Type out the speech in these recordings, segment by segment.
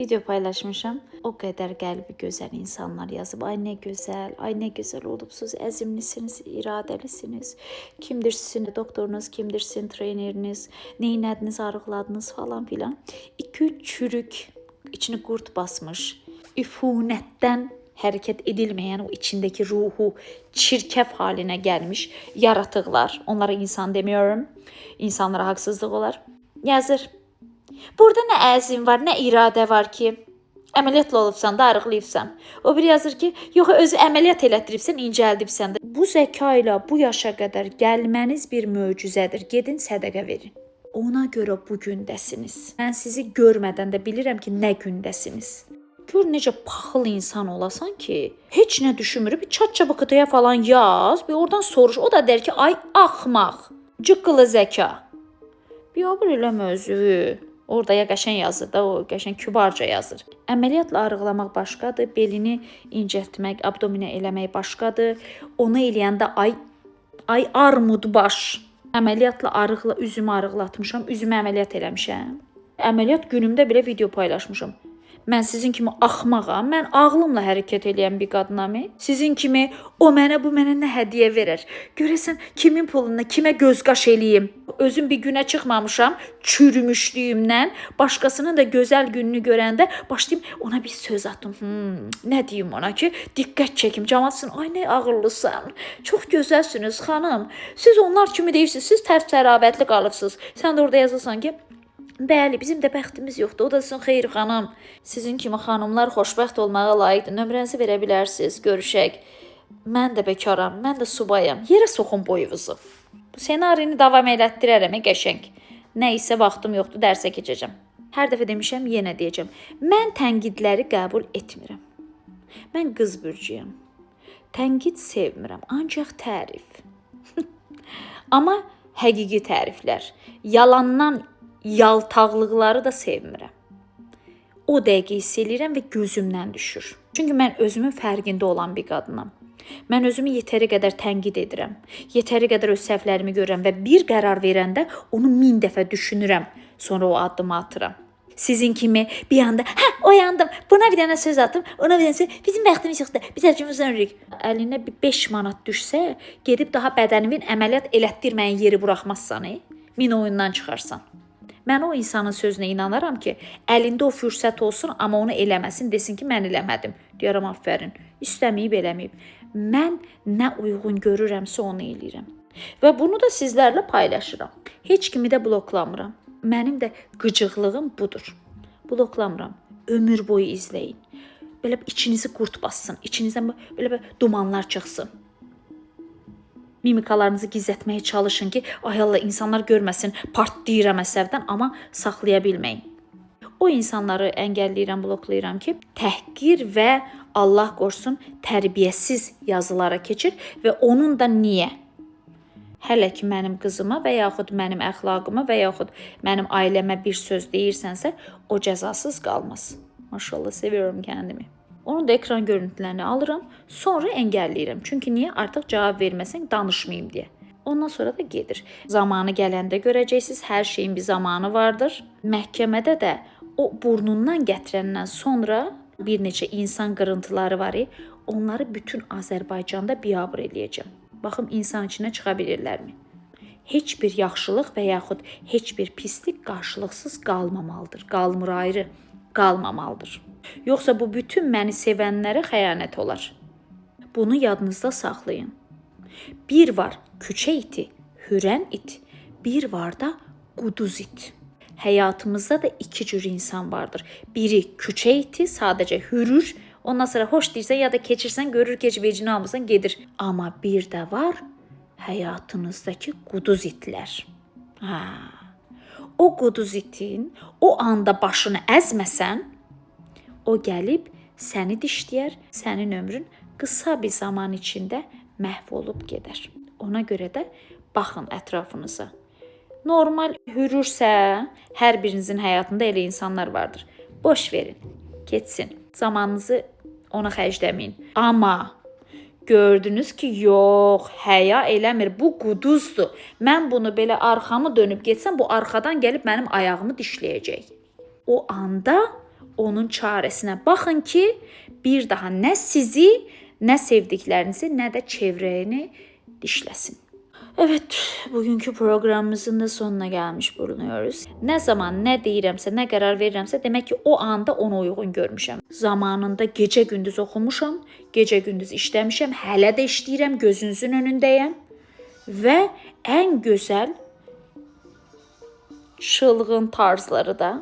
Video paylaşmışam. O qədər qəlbi gözəl insanlar yazıb. Ay nə gözəl, ay nə gözəl olubsuz, əzimlisiniz, iradəlisiniz. Kimdir sizin doktorunuz, kimdir sizin treneriniz, neynədiniz, arıqladınız falan filan. 2-3 çürük, içini qurd basmış, üfunətdən hərəkət edilməyən o içindeki ruhu çirkəf haline gəlmiş yaratıqlar. Onlara insan demiyorum. İnsanlara haksızlık olar. Yazır. Burada nə əzim var, nə iradə var ki, əməliyyatla olubsan da arıqlayıbsan. O biri yazır ki, yox, özü əməliyyat elətdiribsən, incəldibsən də. Bu zəka ilə bu yaşa qədər gəlməniz bir möcüzədir. Gedin sədəqə verin. Ona görə bu gündəsiniz. Mən sizi görmədən də bilirəm ki, nə gündəsiniz. Gör necə paxıl insan olasan ki, heç nə düşünmür. Bir chat-GPT-yə falan yaz, bir oradan soruş. O da der ki, ay axmaq, cıqqılı zəka. Biabır eləmə özü. Orada ya qəşəng yazır da, o qəşəng kübarca yazır. Əməliyyatla arıqlamaq başqadır, belini incəltmək, abdominə eləmək başqadır. Onu eləyəndə ay armud baş. Əməliyyatla arıqla üzümü arıqlatmışam, üzümü əməliyyat eləmişəm. Əməliyyat günümdə belə video paylaşmışam. Mən sizin kimi axmağam, mən ağlımla hərəkət eləyən bir qadınam. Sizin kimi o mənə bu mənə nə hədiyyə verər? Görəsən kimin puluna kimə göz qaş eləyim? Özüm bir günə çıxmamışam, çürümüşlüyümdən, başqasının da gözəl gününü görəndə başlayım ona bir söz atım. Nə deyim ona ki, diqqət çəkim, cəmatsın. Ay nə ağıllısan. Çox gözəlsiniz xanım. Siz onlar kimi deyirsiniz, siz tərs-təravətli qalıbsınız. Sən də orada yazırsan ki, bəli, bizim də bəxtimiz yoxdur. O da sizin xeyir xanım. Sizin kimi xanımlar xoşbəxt olmağa layiqdir. Nömrənizi verə bilərsiniz, görüşək. Mən də bekaram, mən də subayam. Yerə soxun boyunuzu. Bu senarini davam elətdirərəm, qəşəng. Nə isə vaxtım yoxdur, dərsə keçəcəm. Hər dəfə demişəm, yenə deyəcəm. Mən tənqidləri qəbul etmirəm. Mən qız bürcüyəm. Tənqid sevmirəm, ancaq tərif. Amma həqiqi təriflər, yalandan yaltaqlıqları da sevmirəm. O dəqiqə hiss eləyirəm və gözümdən düşür. Çünki mən özümün fərqində olan bir qadınam. Mən özümü yetəri qədər tənqid edirəm. Yetəri qədər öz səhvlərimi görürəm və bir qərar verəndə onu 1000 dəfə düşünürəm. Sonra o addımı atıram. Sizin kimi bir anda, oyandım, buna bir dənə söz atım, ona bir dənə söz, bizim bəxtimiz yoxdur, biz hərcimiz önürük. Əlinə bir 5 manat düşsə, gedib daha bədənimin əməliyyat elətdirməyin yeri buraxmazsan, min oyundan çıxarsan. Mən o insanın sözünə inanaram ki, əlində o fürsət olsun, amma onu eləməsin, desin ki, mən eləmədim. Deyərəm, afərin, istəməyib, eləməyib. Mən nə uyğun görürəmsə onu eləyirəm. Və bunu da sizlərlə paylaşıram. Heç kimi də bloklamıram. Mənim də qıcıqlığım budur. Bloklamıram. Ömür boyu izləyin. Belə içinizi qurd bassın, içinizdən belə dumanlar çıxsın. Mimikalarınızı gizlətməyə çalışın ki, ay Allah, insanlar görməsin, partlayıram əsəbdən, amma saxlaya bilməyin. O insanları əngəlləyirəm, bloklayıram ki, təhqir və Allah qorusun tərbiyəsiz yazılara keçir və onun da niyə? Hələ ki mənim qızıma və yaxud mənim əxlaqıma və yaxud mənim ailəmə bir söz deyirsənsə, o cəzasız qalmaz. Maşallah, seviyorum kəndimi. Onun da ekran görüntülərini alıram, sonra əngəlləyirəm. Çünki niyə? Artıq cavab verməsən danışmayayım deyə. Ondan sonra da gedir. Zamanı gələndə görəcəksiniz, hər şeyin bir zamanı vardır. Məhkəmədə də o burnundan gətirəndən sonra bir neçə insan qırıntıları var. Onları bütün Azərbaycanda biabır eləyəcəm. Baxım, insan içinə çıxa bilirlərmi? Heç bir yaxşılıq və yaxud heç bir pislik qarşılıqsız qalmamalıdır. Qalmır ayrı, qalmamalıdır. Yoxsa bu bütün məni sevənlərə xəyanət olar. Bunu yadınızda saxlayın. Bir var küçə iti, hürən it. Bir var da quduz it. Həyatımızda da iki cür insan vardır. Biri küçə iti, sadəcə hürür. Ondan sonra hoş deyirsən ya da keçirsən, görür ki, heç vecini almırsan, gedir. Amma bir də var həyatınızdakı quduz itlər. O quduz itin o anda başını əzməsən, o gəlib səni dişləyər, sənin ömrün qısa bir zaman içində məhv olub gedər. Ona görə də baxın ətrafınıza. Normal hürürsə, hər birinizin həyatında elə insanlar vardır. Boş verin, keçsin. Zamanınızı ona xərcləməyin. Amma gördünüz ki, yox, həya eləmir, bu quduzdur. Mən bunu belə arxamı dönüb getsəm, bu arxadan gəlib mənim ayağımı dişləyəcək. O anda onun çarəsinə baxın ki, bir daha nə sizi, nə sevdiklərinizi, nə də çevrəni dişləsin. Evet, bugünkü programımızın da sonuna gelmiş bulunuyoruz. Ne zaman ne deyirəmsə, nə qərar verirəmsə, demək ki, o anda ona uyğun görmüşəm. Zamanında gecə gündüz oxumuşam, gecə gündüz işləmişəm, hələ də işləyirəm, gözünüzün önündəyəm və ən gözəl çılğın tarzları da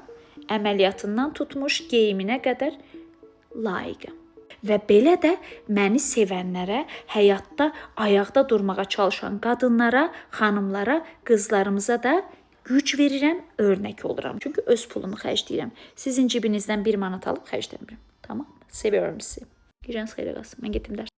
əməliyyatından tutmuş geyiminə qədər layiqəm. Və belə də məni sevənlərə, həyatda ayaqda durmağa çalışan qadınlara, xanımlara, qızlarımıza da güc verirəm, örnək oluram. Çünki öz pulumu xərcləyirəm. Sizin cibinizdən 1 manat alıb xərcləmirəm. Tamam? Seviyorum sizi. Gecəniz xeyrə qalsın. Mən getdim dərs.